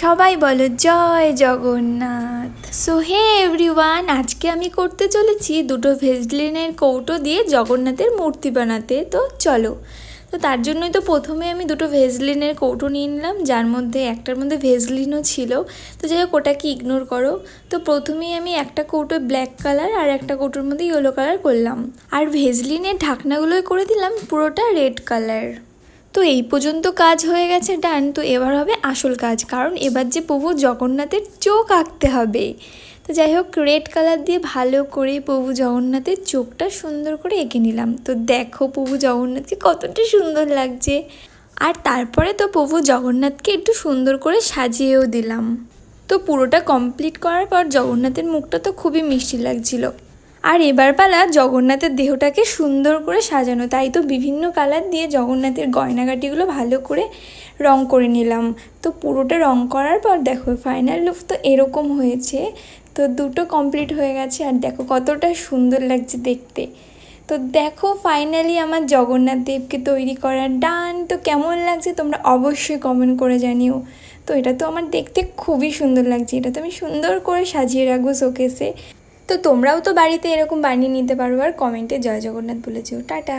সবাই বলো জয় Jagannath. So hey everyone, আজকে আমি করতে চলেছি দুটো ভেজলিনের কৌটো দিয়ে জগন্নাথের মূর্তি বানাতে। তো চলো, তো তার জন্যই তো প্রথমে আমি দুটো ভেজলিনের কৌটো নিয়ে নিলাম, যার মধ্যে একটার মধ্যে ভেজলিনও ছিল। তো যাই হোক, ওটাকে ইগনোর করো। তো প্রথমেই আমি একটা কৌটো ব্ল্যাক কালার আর একটা কৌটোর মধ্যে ইয়েলো কালার করলাম, আর ভেজলিনের ঢাকনাগুলোই করে দিলাম পুরোটা রেড কালার। তো এই পর্যন্ত কাজ হয়ে গেছে ডান। তো এবার হবে আসল কাজ, কারণ এবার যে প্রভু জগন্নাথের চোখ আঁকতে হবে। তো যাই হোক, রেড কালার দিয়ে ভালো করে প্রভু জগন্নাথের চোখটা সুন্দর করে এঁকে নিলাম। তো দেখো প্রভু জগন্নাথকে কতটা সুন্দর লাগছে। আর তারপরে তো প্রভু জগন্নাথকে একটু সুন্দর করে সাজিয়েও দিলাম। তো পুরোটা কমপ্লিট করার পর জগন্নাথের মুখটা তো খুবই মিষ্টি লাগছিল। আর এবার পালা জগন্নাথের দেহটাকে সুন্দর করে সাজানো, তাই তো বিভিন্ন কালার দিয়ে জগন্নাথের গয়নাগাটিগুলো ভালো করে রং করে নিলাম। তো পুরোটা রং করার পর দেখো ফাইনাল লুক তো এরকম হয়েছে। তো দুটো কমপ্লিট হয়ে গেছে, আর দেখো কতটা সুন্দর লাগছে দেখতে। তো দেখো ফাইনালি আমার জগন্নাথ দেবকে তৈরি করা ডান। তো কেমন লাগছে তোমরা অবশ্যই কমেন্ট করে জানিও। তো এটা তো আমার দেখতে খুবই সুন্দর লাগছে, এটা তো আমি সুন্দর করে সাজিয়ে রাখবো শোকেসে। তো তোমরাও তো বাড়িতে এরকম বানিয়ে নিতে পারো, আর কমেন্টে জয় জগন্নাথ বলেছো। টাটা।